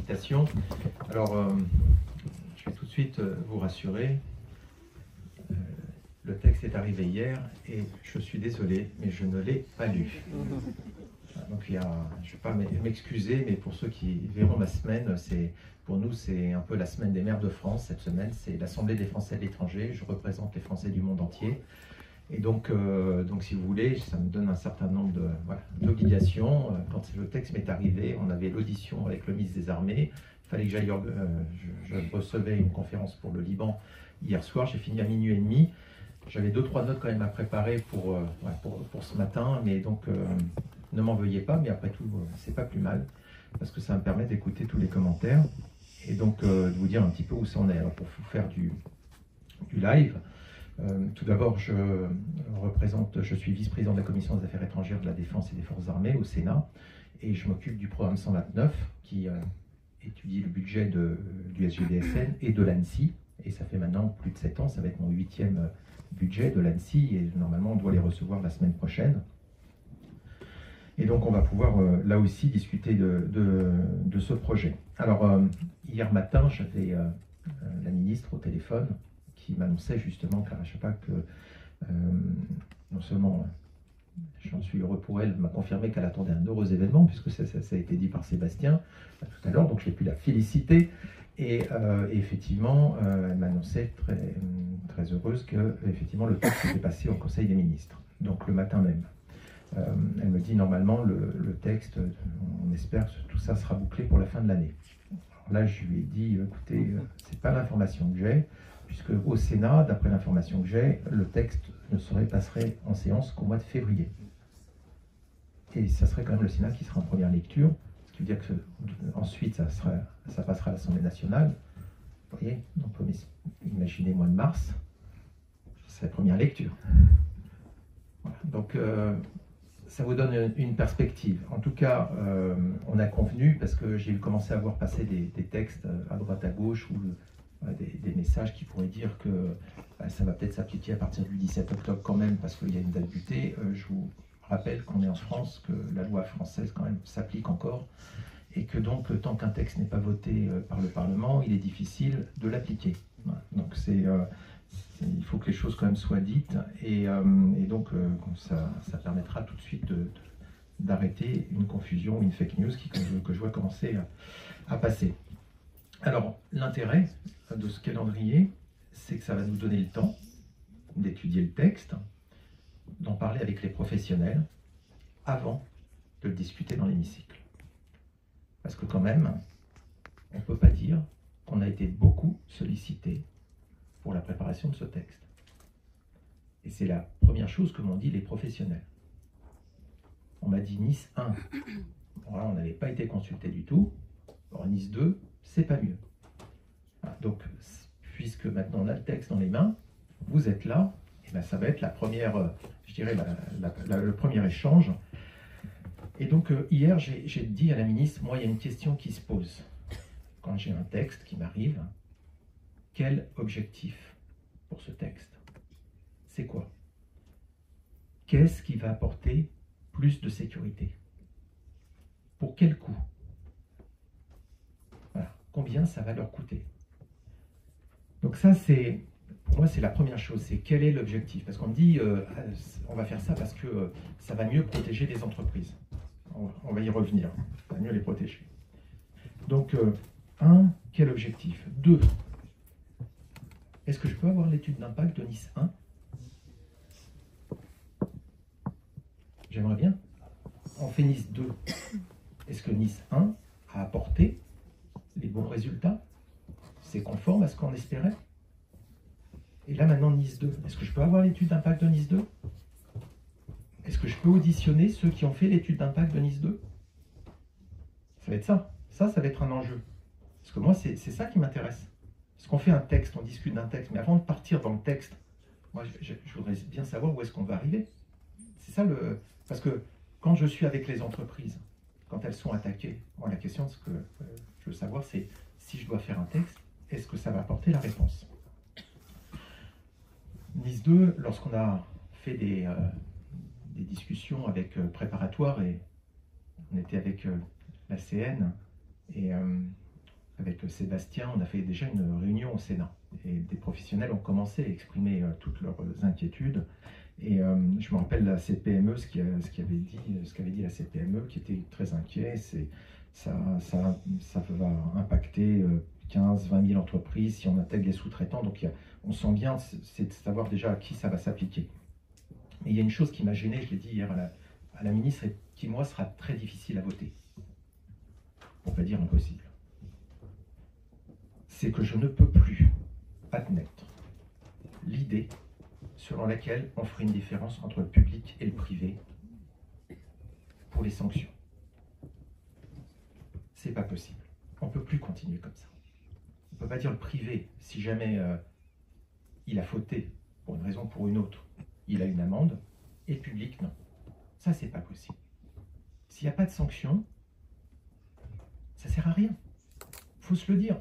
l'invitation. Alors, je vais tout de suite vous rassurer. Le texte est arrivé hier et je suis désolé, mais je ne l'ai pas lu. Donc, je ne vais pas m'excuser, mais pour ceux qui verront ma semaine, pour nous, c'est un peu la semaine des maires de France. Cette semaine, c'est l'Assemblée des Français de l'étranger. Je représente les Français du monde entier. Et donc, si vous voulez, ça me donne un certain nombre d'obligations. Quand le texte m'est arrivé, on avait l'audition avec le ministre des Armées. Il fallait que j'aille. Je recevais une conférence pour le Liban hier soir. J'ai fini à minuit et demi. J'avais 2-3 notes quand même à préparer pour ce matin. Mais donc, ne m'en veuillez pas. Mais après tout, c'est pas plus mal. Parce que ça me permet d'écouter tous les commentaires. Et donc, de vous dire un petit peu où ça en est. Alors, pour vous faire du live. Tout d'abord, je suis vice-président de la Commission des Affaires étrangères, de la Défense et des Forces armées au Sénat, et je m'occupe du programme 129 qui étudie le budget du SGDSN et de l'ANSSI, et ça fait maintenant plus de 7 ans, ça va être mon 8e budget de l'ANSSI, et normalement on doit les recevoir la semaine prochaine. Et donc on va pouvoir là aussi discuter de ce projet. Alors hier matin, j'avais la ministre au téléphone, qui m'annonçait justement, Clara Chapak, que non seulement j'en suis heureux pour elle, m'a confirmé qu'elle attendait un heureux événement, puisque ça a été dit par Sébastien tout à l'heure, donc j'ai pu la féliciter. Et effectivement, elle m'annonçait très heureuse que effectivement, le texte était passé au Conseil des ministres, donc le matin même. Elle me dit normalement le texte, on espère que tout ça sera bouclé pour la fin de l'année. Là, je lui ai dit, écoutez, c'est pas l'information que j'ai, puisque au Sénat, d'après l'information que j'ai, le texte ne passerait en séance qu'au mois de février. Et ça serait quand même le Sénat qui sera en première lecture, ce qui veut dire que ensuite ça passera à l'Assemblée nationale. Vous voyez, on peut imaginer mois de mars, c'est la première lecture. Voilà. Donc ça vous donne une perspective. En tout cas, on a convenu, parce que j'ai commencé à voir passer des textes à droite à gauche, ou des messages qui pourraient dire que ça va peut-être s'appliquer à partir du 17 octobre quand même, parce qu'il y a une date butée. Je vous rappelle qu'on est en France, que la loi française quand même s'applique encore, et que donc tant qu'un texte n'est pas voté par le Parlement, il est difficile de l'appliquer. Voilà. Donc il faut que les choses quand même soient dites, et donc ça permettra tout de suite d'arrêter une confusion, une fake news que je vois commencer à passer. Alors, l'intérêt de ce calendrier, c'est que ça va nous donner le temps d'étudier le texte, d'en parler avec les professionnels, avant de le discuter dans l'hémicycle. Parce que quand même, on ne peut pas dire qu'on a été beaucoup sollicité pour la préparation de ce texte. Et c'est la première chose que m'ont dit les professionnels. On m'a dit Nice 1. Voilà, on n'avait pas été consulté du tout. Alors, Nice 2, c'est pas mieux. Voilà, donc, puisque maintenant on a le texte dans les mains, vous êtes là, et bien ça va être la première, je dirais, le premier échange. Et donc, hier, j'ai dit à la ministre, moi, il y a une question qui se pose. Quand j'ai un texte qui m'arrive, quel objectif pour ce texte? C'est quoi? Qu'est-ce qui va apporter plus de sécurité? Pour quel coût? Voilà. Combien ça va leur coûter? Donc ça, pour moi, c'est la première chose, c'est quel est l'objectif? Parce qu'on me dit, on va faire ça parce que ça va mieux protéger les entreprises. On va y revenir, ça va mieux les protéger. Donc, 1, quel objectif? 2, est-ce que je peux avoir l'étude d'impact de Nice 1? J'aimerais bien. On fait Nice 2. Est-ce que Nice 1 a apporté les bons résultats? C'est conforme à ce qu'on espérait? Et là maintenant Nice 2. Est-ce que je peux avoir l'étude d'impact de Nice 2? Est-ce que je peux auditionner ceux qui ont fait l'étude d'impact de Nice 2? Ça va être ça. Ça va être un enjeu. Parce que moi, c'est ça qui m'intéresse. Parce qu'on fait un texte, on discute d'un texte, mais avant de partir dans le texte, moi, je voudrais bien savoir où est-ce qu'on va arriver. C'est ça Parce que quand je suis avec les entreprises, quand elles sont attaquées, la question, ce que je veux savoir, c'est si je dois faire un texte, est-ce que ça va apporter la réponse? Nice 2, lorsqu'on a fait des discussions préparatoires, et on était avec la CN, et avec Sébastien, on a fait déjà une réunion au Sénat. Et des professionnels ont commencé à exprimer toutes leurs inquiétudes. Et je me rappelle la CPME, ce qu'avait dit la CPME, qui était très inquiet. Ça va impacter 15-20 000 entreprises si on intègre les sous-traitants. Donc on sent bien, c'est de savoir déjà à qui ça va s'appliquer. Mais il y a une chose qui m'a gêné, je l'ai dit hier à la ministre, et qui, moi, sera très difficile à voter. Pour ne pas dire impossible. C'est que je ne peux plus admettre l'idée selon laquelle on ferait une différence entre le public et le privé pour les sanctions. C'est pas possible. On ne peut plus continuer comme ça. On ne peut pas dire le privé, si jamais il a fauté pour une raison ou pour une autre, il a une amende, et le public, non. Ça, c'est pas possible. S'il n'y a pas de sanction, ça ne sert à rien. Il faut se le dire.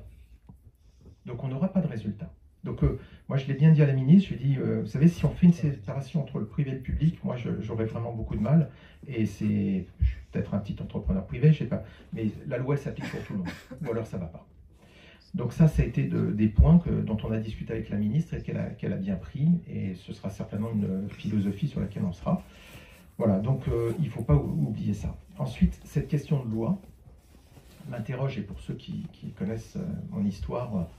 Donc on n'aura pas de résultat. Donc moi je l'ai bien dit à la ministre, je lui ai dit, vous savez, si on fait une séparation entre le privé et le public, moi j'aurais vraiment beaucoup de mal. Et je suis peut-être un petit entrepreneur privé, je ne sais pas. Mais la loi elle s'applique pour tout le monde. Ou alors ça ne va pas. Donc ça a été des points dont on a discuté avec la ministre et qu'elle a bien pris. Et ce sera certainement une philosophie sur laquelle on sera. Voilà, donc il ne faut pas oublier ça. Ensuite, cette question de loi m'interroge, et pour ceux qui connaissent mon histoire,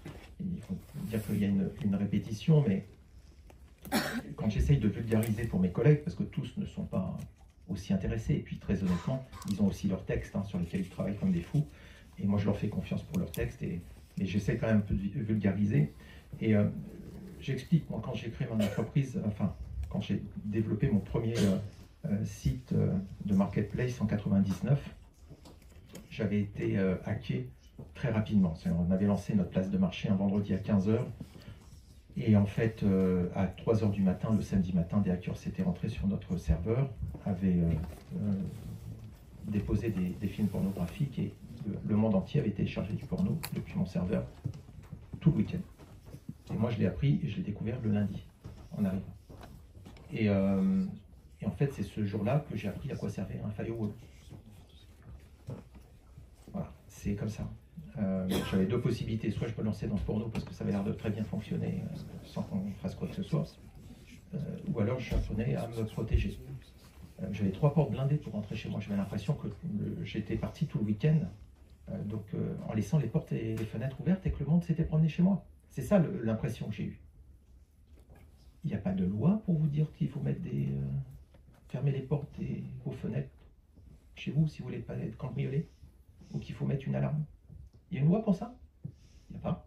il faut dire qu'il y a une répétition, mais quand j'essaye de vulgariser pour mes collègues, parce que tous ne sont pas aussi intéressés, et puis très honnêtement, ils ont aussi leurs textes sur lesquels ils travaillent comme des fous, et moi je leur fais confiance pour leurs textes, et j'essaie quand même un peu de vulgariser, et j'explique, moi quand j'ai créé mon entreprise, enfin, quand j'ai développé mon premier site de marketplace en 99, j'avais été hacké très rapidement. On avait lancé notre place de marché un vendredi à 15 h. Et en fait, à 3 h du matin, le samedi matin, des hackers s'étaient rentrés sur notre serveur, avaient déposé des films pornographiques et le monde entier avait téléchargé du porno depuis mon serveur tout le week-end. Et moi, je l'ai appris et je l'ai découvert le lundi, en arrivant. Et en fait, c'est ce jour-là que j'ai appris à quoi servait un firewall. Voilà, c'est comme ça. J'avais deux possibilités, soit je me lançais dans le porno parce que ça avait l'air de très bien fonctionner sans qu'on fasse quoi que ce soit, ou alors j'apprenais à me protéger. J'avais 3 portes blindées pour rentrer chez moi, j'avais l'impression que j'étais parti tout le week-end, en laissant les portes et les fenêtres ouvertes et que le monde s'était promené chez moi. C'est ça l'impression que j'ai eue. Il n'y a pas de loi pour vous dire qu'il faut mettre fermer les portes et vos fenêtres chez vous si vous voulez pas être cambriolé, ou qu'il faut mettre une alarme. Il y a une loi pour ça? Il n'y a pas.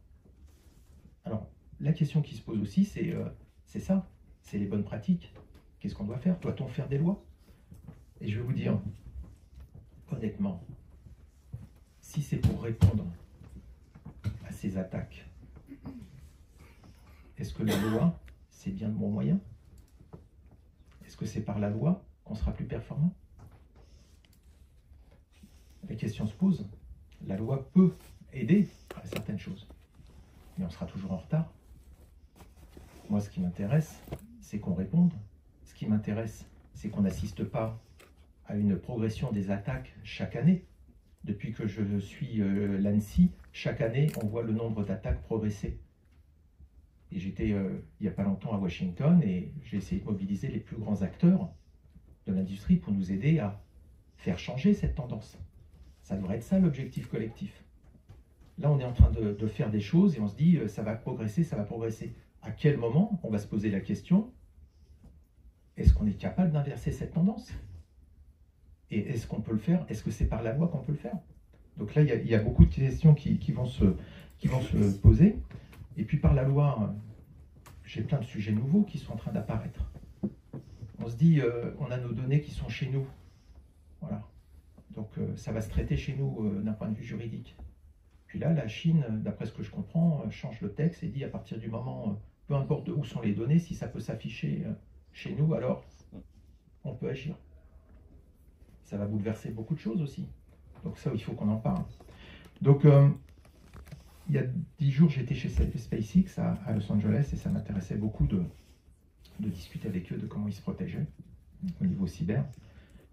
Alors, la question qui se pose aussi, c'est ça, c'est les bonnes pratiques. Qu'est-ce qu'on doit faire? Doit-on faire des lois? Et je vais vous dire, honnêtement, si c'est pour répondre à ces attaques, est-ce que la loi, c'est bien le bon moyen? Est-ce que c'est par la loi qu'on sera plus performant? La question se pose. La loi peut aider à certaines choses, mais on sera toujours en retard. Moi, ce qui m'intéresse, c'est qu'on réponde. Ce qui m'intéresse, c'est qu'on n'assiste pas à une progression des attaques chaque année. Depuis que je suis l'ANSSI, chaque année, on voit le nombre d'attaques progresser. Et j'étais il n'y a pas longtemps à Washington et j'ai essayé de mobiliser les plus grands acteurs de l'industrie pour nous aider à faire changer cette tendance. Ça devrait être ça l'objectif collectif. Là, on est en train de faire des choses et on se dit ça va progresser, ça va progresser. À quel moment on va se poser la question, est-ce qu'on est capable d'inverser cette tendance? Et est-ce qu'on peut le faire? Est-ce que c'est par la loi qu'on peut le faire? Donc là, il y a beaucoup de questions qui vont se poser. Et puis par la loi, j'ai plein de sujets nouveaux qui sont en train d'apparaître. On se dit, on a nos données qui sont chez nous. Voilà. Donc ça va se traiter chez nous d'un point de vue juridique. Puis là, la Chine, d'après ce que je comprends, change le texte et dit à partir du moment, peu importe où sont les données, si ça peut s'afficher chez nous, alors on peut agir. Ça va bouleverser beaucoup de choses aussi. Donc ça, il faut qu'on en parle. Donc il y a 10 jours, j'étais chez SpaceX à Los Angeles et ça m'intéressait beaucoup de discuter avec eux de comment ils se protégeaient au niveau cyber.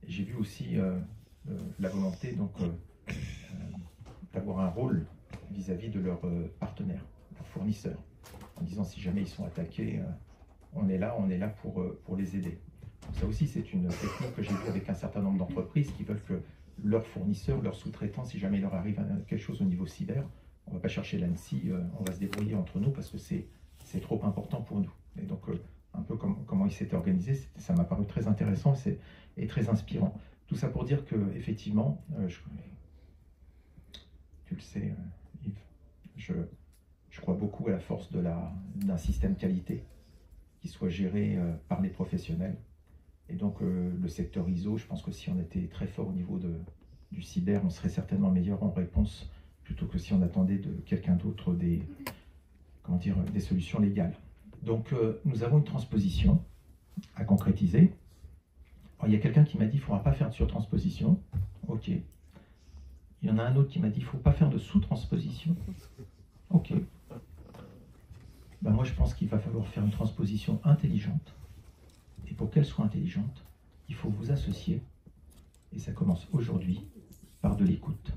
J'ai vu aussi la volonté donc d'avoir un rôle vis-à-vis de leurs partenaires, leurs fournisseurs, en disant si jamais ils sont attaqués, on est là pour les aider. Donc ça aussi, c'est une technique que j'ai vue avec un certain nombre d'entreprises qui veulent que leurs fournisseurs, leurs sous-traitants, si jamais il leur arrive quelque chose au niveau cyber, on ne va pas chercher l'ANSSI, on va se débrouiller entre nous parce que c'est trop important pour nous. Et donc, un peu comment il s'était organisé, ça m'a paru très intéressant et très inspirant. Tout ça pour dire qu'effectivement, tu le sais, Yves, je crois beaucoup à la force d'un système qualité qui soit géré par les professionnels. Et donc, le secteur ISO, je pense que si on était très fort au niveau du cyber, on serait certainement meilleur en réponse plutôt que si on attendait de quelqu'un d'autre des solutions légales. Donc, nous avons une transposition à concrétiser. Alors, il y a quelqu'un qui m'a dit qu'il ne faudra pas faire de surtransposition. Ok. Il y en a un autre qui m'a dit qu'il ne faut pas faire de sous-transposition. Ok. Ben, moi, je pense qu'il va falloir faire une transposition intelligente. Et pour qu'elle soit intelligente, il faut vous associer. Et ça commence aujourd'hui par de l'écoute.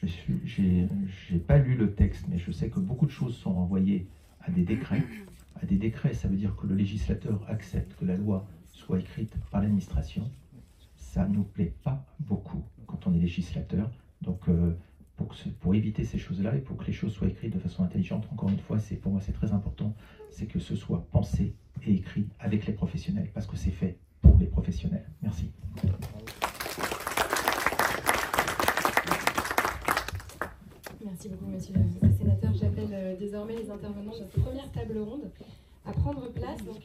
Je n'ai pas lu le texte, mais je sais que beaucoup de choses sont renvoyées à des décrets. À des décrets, ça veut dire que le législateur accepte que la loi soit écrite par l'administration. Ça ne nous plaît pas beaucoup quand on est législateur. Donc, pour éviter ces choses-là et pour que les choses soient écrites de façon intelligente, encore une fois, pour moi c'est très important, c'est que ce soit pensé et écrit avec les professionnels, parce que c'est fait pour les professionnels. Merci. Merci beaucoup, monsieur le sénateur. J'appelle désormais les intervenants de cette première table ronde à prendre place. Donc,